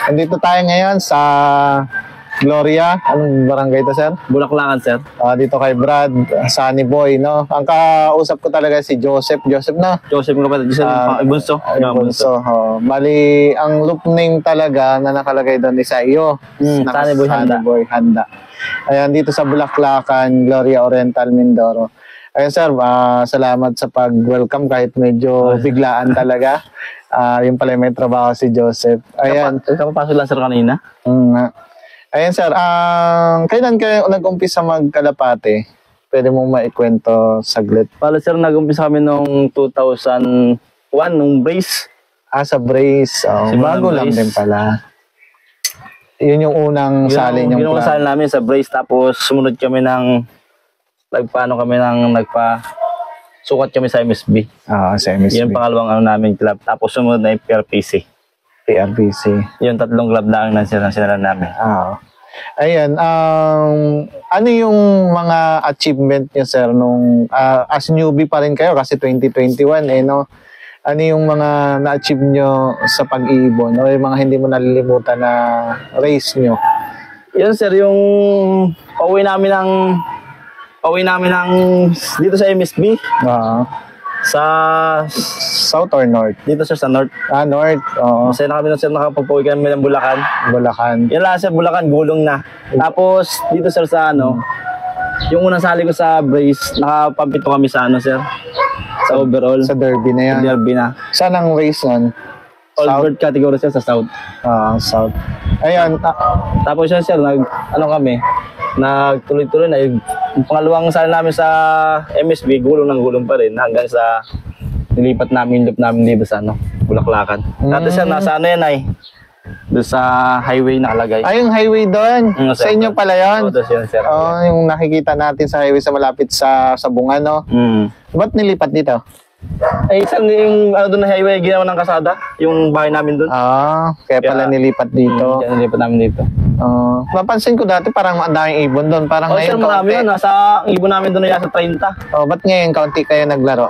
Andito tayo ngayon sa Gloria. Anong barangay ito, sir? Bulaklakan, sir. Dito kay Brad, Sunny Boy, no? Ang kausap ko talaga si Joseph. Joseph na? Joseph nga pala. Joseph Bunso. Bunso. Bali, ang loop name talaga na nakalagay doon is sa iyo. Sunny Boy Handa. Sunny Boy Handa. Ayan, dito sa Bulaklakan, Gloria Oriental, Mindoro. Ayun, sir, salamat sa pag-welcome kahit medyo biglaan talaga. Yung pala may trabaho si Joseph. Ayan. Kapapasok lang, sir, kanina. Ayan, sir. Kailan kayo nag-umpisa magkalapate? Pwede mong maikwento saglit. Pala, sir, nag-umpisa kami noong 2001, nung brace. Sa brace. Bago lang din pala. Yun yung unang salin yung unang salin namin sa brace. Tapos sumunod kami ng sukat kami sa MSB. Sa MSB. Yung pangalawang namin club. Tapos sumunod na yung PRPC. Yung tatlong club lang na sinalan namin. Ayan, ano yung mga achievement niyo, sir, nung as newbie pa rin kayo kasi 2021 no? Ano yung mga na-achieve nyo sa pag-iibon o yung mga hindi mo nalilimutan na race nyo? Yan, sir, yung pauwi namin ng dito sa MSB. Sa South or North? Dito, sir, sa North. North. Oo. Masaya na kami nun, sir, nakapagpauwi kami ng Bulacan. Yan lang, sir, Bulacan, gulong na. Tapos, dito, sir, sa yung unang sali ko sa brace, nakapampito kami sa sir. Sa overall. Sa Derby na yan? Sa Derby na. Saan ang race nun? All bird category, sir, sa South. South. Ayan. Tapos yun, sir, nagtuloy-tuloy na. Yung pangalawang sali namin sa MSB, gulong ng gulong pa rin hanggang sa nilipat namin, loop namin dito sa Bulaklakan. Dati, sir, nasa doon sa highway nakalagay. Yung highway doon? Sa inyo pala yun? Oo, yun, sir. Yung nakikita natin sa highway sa malapit sa Bunga, no? Ba't nilipat dito? Sir, yung doon na highway, ginawa ng kasada, yung bahay namin doon. Kaya pala nilipat dito. Kaya nilipat namin dito. Napansin ko dati parang ang daming ibon doon. Parang ngayon sir, marami yun. Nasa ibon namin doon na sa 30. Ba't ngayon kaunti kayo naglaro?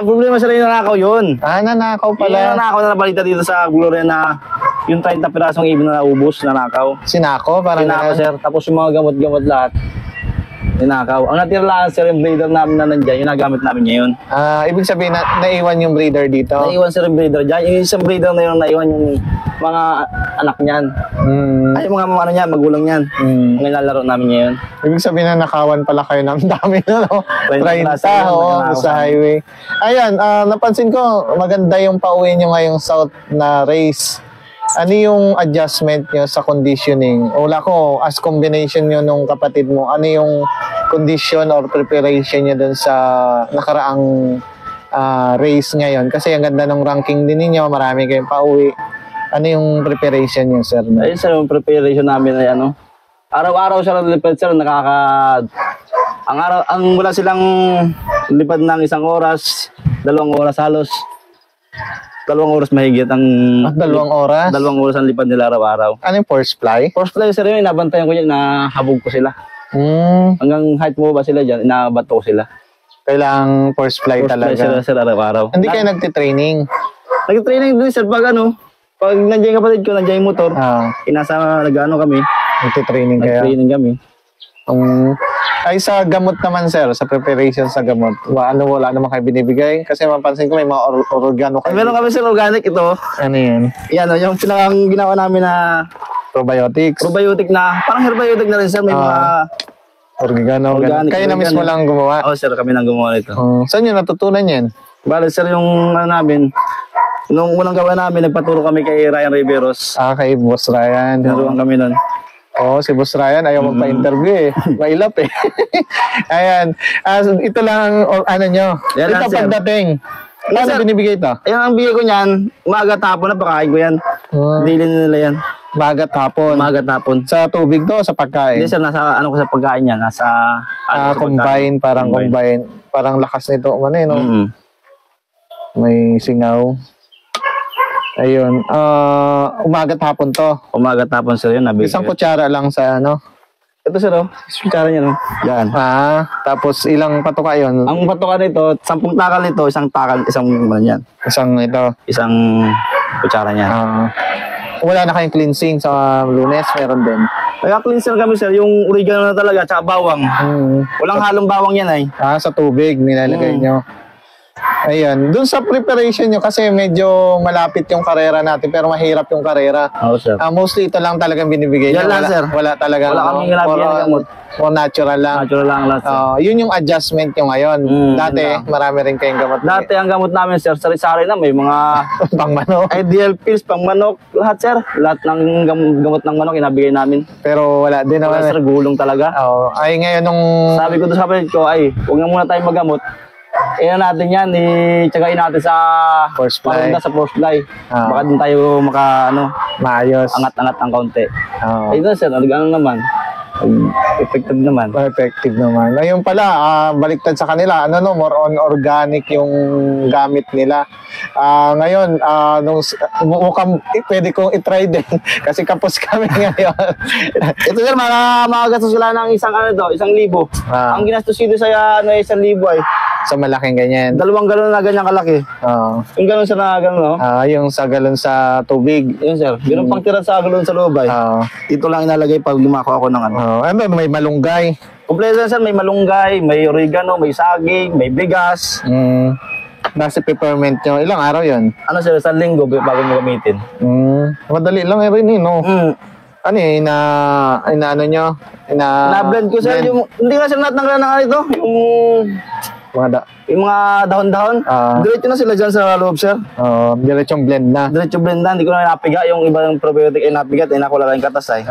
Ang problema, sir, yung nanakaw yun. Nanakaw pala. Yung nanakaw na nabalita dito sa Gloria na yung 30 pirasong ibon na naubos, nanakaw. Sinako? Sinako, sir. Tapos yung mga gamot-gamot lahat, ninakaw. Ang natira lang, sir, yung breeder namin na nandyan, yung nagamit namin ngayon. Ibig sabihin na naiwan yung breeder dito? Naiwan, sir, yung breeder dyan. Yung isang breeder na yun, naiwan yung mga anak niyan. Ay, yung mga niyan, magulang niyan. Ang nilalaro namin ngayon. Ibig sabihin na nakawan pala kayo ng dami na, no? 30 sa highway. Ayan, napansin ko, maganda yung pauwi nyo ngayong South na race. Ano yung adjustment nyo sa conditioning? Wala ko, as combination nyo nung kapatid mo, ano yung condition or preparation nyo dun sa nakaraang race ngayon? Kasi ang ganda ng ranking din ninyo, marami kayong pauwi. Ano yung preparation nyo, sir? Ayun, sir, yung preparation namin ay araw-araw siya nalipad, sir, ang wala silang lipad ng 1 oras, 2 oras halos. 2 oras mahigit ang 2 oras? 2 oras ang lipad nila araw-araw. Ano yung force fly? Force fly, sir, yun, inabantayan ko yun, nahabog ko sila. Hanggang height mo ba sila dyan, inabato ko sila. Kailangang force fly talaga? Force fly, sir, araw-araw. Hindi kayo nagtitraining? Nagtitraining din, sir, pag nandiyan yung kapatid ko, nandiyan yung motor, kami. Nagtitraining kayo? Nagtitraining kami. Ay, sa gamot naman, sir, sa preparation sa gamot, wala naman kayo binibigay? Kasi mapansin ko may mga organo kayo. Meron kami, sir, organic ito. Ano yun? Yan, yung ginawa namin na probiotics. Probiotic na, parang herbiotic na rin, sir. May mga organic. Kayo na mismo lang gumawa? Oo, sir, kami nang gumawa nito. Saan nyo natutunan yan? Bale, sir, yung namin, nung unang gawa namin, nagpaturo kami kay Ryan Riveros. Kay Boss Ryan. Naruan kami nun. Si Boss Ryan, ayaw magpa-interview Mailap Ayan. Ito lang ang nyo. Yan ito lang, pagdating. Ano binibigay ito? Ayan, ang bigay ko niyan, umaga tapon na pakain ko yan. Dili nila yan. Umaga tapon? Umaga tapon. Sa tubig to, sa pagkain? Hindi, sir, nasa ko sa pagkain niya. Nasa combine, parang combine. Parang lakas nito. No? May singaw. Ayun. Umaga tapon to. Umaga tapon, sir, yun. Isang kutsara lang sa Ito, sir, kutsara niya, no? Yan. Tapos ilang patuka yun? Ang patuka nito, 10 takal nito, isang takal, isang Isang ito? Isang kutsara niya. Wala na kayong cleansing sa Lunes, meron din. Nag-cleanser kami sir, yung oregano na talaga, tsaka bawang. Walang halong bawang yan ay. Sa tubig nilalagay nyo. Ayan, dun sa preparation nyo kasi medyo malapit yung karera natin pero mahirap yung karera. Oo sir. Mostly ito lang talagang binibigay Yan nyo. lang sir. Wala talagang Wala kaming nilagyan ng gamot. More natural lang. Natural lang lahat sir. Yun yung adjustment nyo ngayon. Dati, marami rin kayong gamot. Dati ang gamot namin sir, sari-sari na may mga pang manok. ideal pills, pang manok, lahat sir. Lahat ng gamot ng manok inabigay namin. Pero wala din naman. Wala sir, gulong talaga. Ay ngayon nung... Sabi ko doon sa kapatid ko, ay, huwag na muna tayo magamot. Natin yan, tsagain natin sa Force fly. Sa force fly. Baka din tayo maayos. Angat-angat ang kaunti. Ayun sir, ano naman. Effective naman. Effective naman. Ngayon pala, baliktad sa kanila, more on organic yung gamit nila. Ngayon, mukhang pwede kong itry din kasi kapos kami ngayon. Ito sir, makagastos sila ng isang 1,000. Ang ginastos dito sa 1,000 ay sa malaking ganyan. 2 galon na ganyan kalaki. Yung galon sa galon, no? Yung sa galon sa tubig. Yun sir, yun pang tira sa galon sa loob ay. Dito lang inalagay pag lumako ako ng may malunggay. Kompleto sir, may malunggay, may oregano, may saging, may bigas. Nasa peppermint nyo. Ilang araw yun? Sir, 1 linggo bago nyo gamitin. Madali lang rin no? Ano yun, ano nyo? Na-blend ko sir, hindi nga sir natanggalan ng ito, yung mga dahon-dahon. Diretso na sila dyan sa loob sir. Diretsong blend na. Diretso blend na, hindi ko na napiga. Yung ibang probiotic ay napigat, ay nakulala yung katas ay.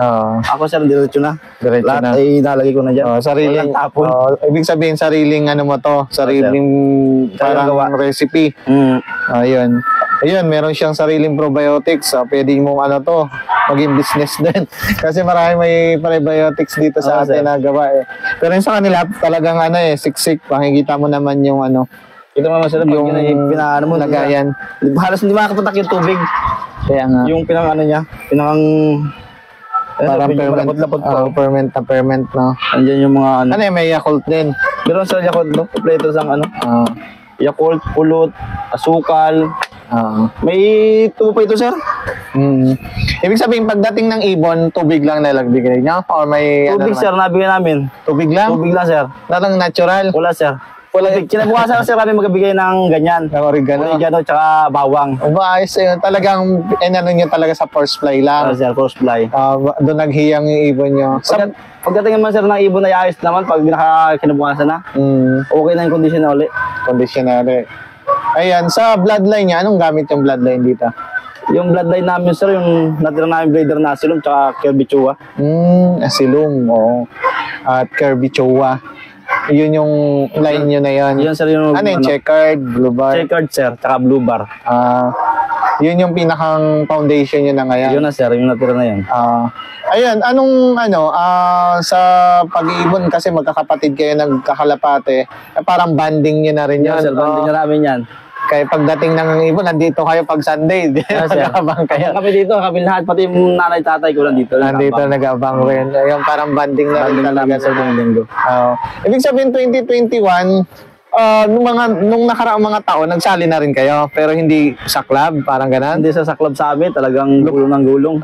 Ako sir, diretso na. Lahat ay nalagay ko na dyan. Sariling tapon. Ibig sabihin, sariling ano mo to? Sariling parang recipe. Ayun. Ayun, meron siyang sariling probiotics. Pwede mong maging business din. Kasi marami may probiotics dito sa atin na gawa Pero yung sa kanila, talagang siksik. Pakikita mo naman yung Ito naman sila, pag pinaano mo, lagayan. Halos hindi makakapatak yung tubig. Kaya nga. Yung niya, parang ferment, no? Andiyan yung mga may Yakult din. Meron sa Yakult, no? Kompleto sang Yakult, pulot, asukal. May tubo pa ito, sir? Ibig sabihin, pagdating ng ibon, tubig lang nalagbigay niya? Or may... Tubig, sir, nabigay namin. Tubig lang? Tubig lang, sir. Parang natural? Wala, sir. Kinabukasan, sir, kami magbigay ng ganyan. Ng oregano? Oregano, tsaka bawang. Ayos yun. Talagang, nyo talaga sa force fly lang? Sir, force fly. Doon naghiyang yung ibon nyo. Pagdating naman, sir, ng ibon ay ayos naman pag kinabukasan na. Okay na yung condition na uli. Condition na uli. Ayan, sa bloodline niya, anong gamit yung bloodline dito? Yung bloodline namin, sir, yung natira namin breeder na Asilum tsaka Kirby Chua. Asilum, oo. At Kirby Chua. Yun yung line nyo na yun. Yun, sir, yung... yung checkered, blue bar? Checkered, sir, tsaka blue bar. Yun yung pinakang foundation nyo na ngayon? Yun na, sir, yung natira na yun. Ayun, anong sa pag-iibon kasi magkakapatid kayo nagkakalapate, parang banding nyo na rin yun. Sir, banding na namin yan. Kaya pagdating ng ibon, nandito kayo pag Sunday. Nag-abang kayo. Kami dito, kami lahat, pati yung nanay-tatay ko nandito. Nandito nag-abang rin. Yung parang banding na rin talaga sa linggo. Ibig sabihin, 2021, nung nakaraang mga taon, nagsali na rin kayo, pero hindi sa club, parang ganun? Hindi sa club sa amin, talagang gulong ng gulong.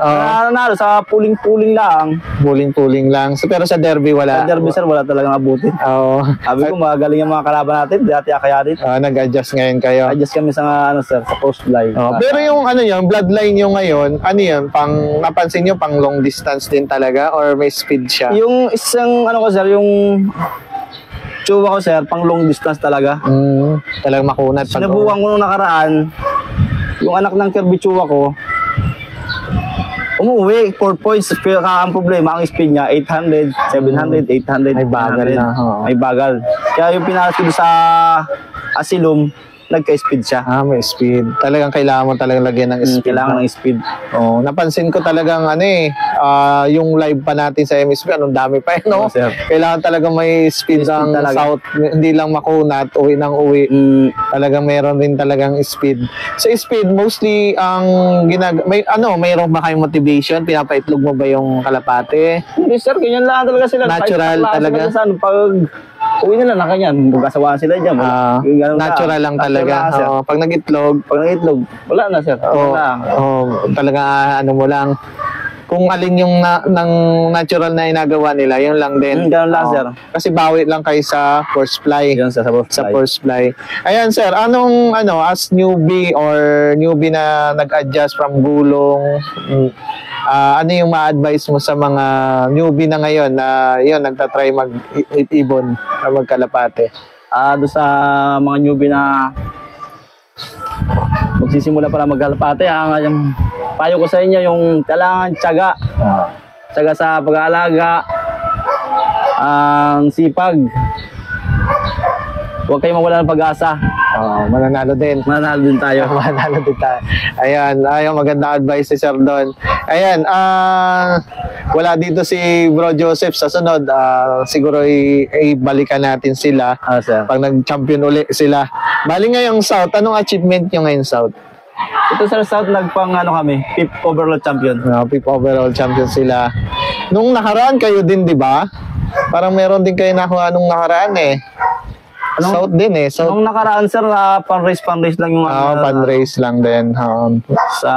Sa puling-puling lang. Puling-puling lang. Pero sa derby, wala? Sa derby, sir, wala talagang abutin. Sabi ko, magaling yung mga kalaban natin, dati akayarin. Nag-adjust ngayon kayo? Adjust kami sa, sir, sa post fly. Pero yung bloodline nyo ngayon, yun, napansin nyo, pang long distance din talaga, or may speed siya? Yung isang, sir, yung Chua ko, sir, pang long distance talaga. Talagang makunat. Sinubukan ko nung nakaraan, yung anak ng Kirby Chua ko, umuwi, 4 points. Pero ang problema, ang speed niya, 800, 700, 800. May bagal na. May bagal. Kaya yung pinasok sa Asilum, nagka-speed siya. May speed. Talagang kailangan mo talagang lagyan ng speed. Kailangan ng speed. Napansin ko talagang yung live pa natin sa MSB, anong dami pa no? Kailangan talagang may speed ang south. Hindi lang makunat, uwi ng uwi. Talagang meron rin talagang speed. Sa speed, mostly ang mayroon ba kayong motivation? Pinapaitlog mo ba yung kalapate? Hindi, sir, ganyan lang talaga sila. Natural talaga. Pag uwi nila na kanyan. Magkasawaan sila dyan. Natural lang talaga. Pag nag-itlog, wala na sir. Talaga ano mo lang. Kung alin yung ng natural na inagawa nila, yun lang din. Ganun lang, sir. Kasi bawi lang kayo sa first fly. Yun, sir, sa first fly. Ayan, sir, anong, as newbie or newbie na nag-adjust from gulong, ano yung ma-advise mo sa mga newbie na ngayon na yun, nagtatry mag-ibon na magkalapate? Doon sa mga newbie na magsisimula para magkalapate, yung payo ko sa inyo yung kailangan tiyaga. Tiyaga sa pag-aalaga, ang sipag. Huwag kayong mawala ng pag-asa. Mananalo din. Mananalo din tayo. Mananalo din tayo. Ayan, magandang advice si Sir Don. Ayan, wala dito si Bro Joseph sa sunod. Siguro ibalikan natin sila pag nag-champion uli sila. Bali ngayong South, anong achievement nyo ngayong South? Ito sa South, kami, 5th overall champion. 5th overall champion sila. Nung nakaraan kayo din, di ba? Parang meron din kayo nakuha nung nakaraan eh. South din eh. Nung nakaraan sir, pan-race lang yung pan-race lang din. Sa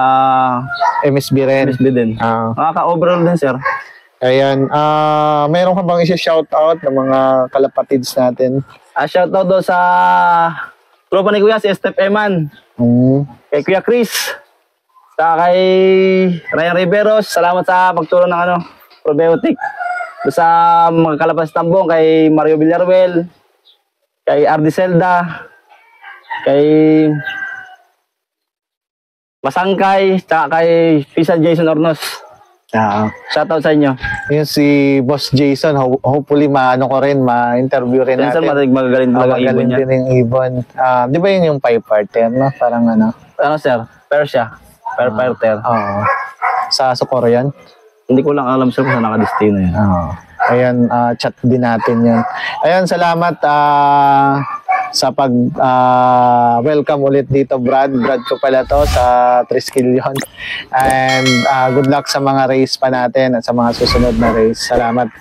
MSB rin. MSB din. Nakaka-overall din sir. Ayan. Meron ka bang isa-shoutout ng mga kalapatids natin? Shoutout doon sa tropa ni Kuya, si Steph Eman. Kay Kuya Chris. Sa kay Ryan Riveros. Salamat sa pagtulong ng probiotic. Doon sa mga kalapas tambong, kay Mario Villarreal, kay Ardi Zelda, kay Masangkay, tsaka kay Pisa Jason Ornos. Shoutout sa inyo. Yun si Boss Jason, hopefully ma-interview rin natin. Magagaling din yung ibon. Di ba yun yung pipe parter, no? Parang sir? Persia. Pipe parter. Sa Socorro yan? Hindi ko lang alam sir kung saan nakadestino yan. Ayan, chat din natin yan. Ayan, salamat sa welcome ulit dito, Brad. Brad ko pala to sa Triskelion. And good luck sa mga race pa natin at sa mga susunod na race. Salamat.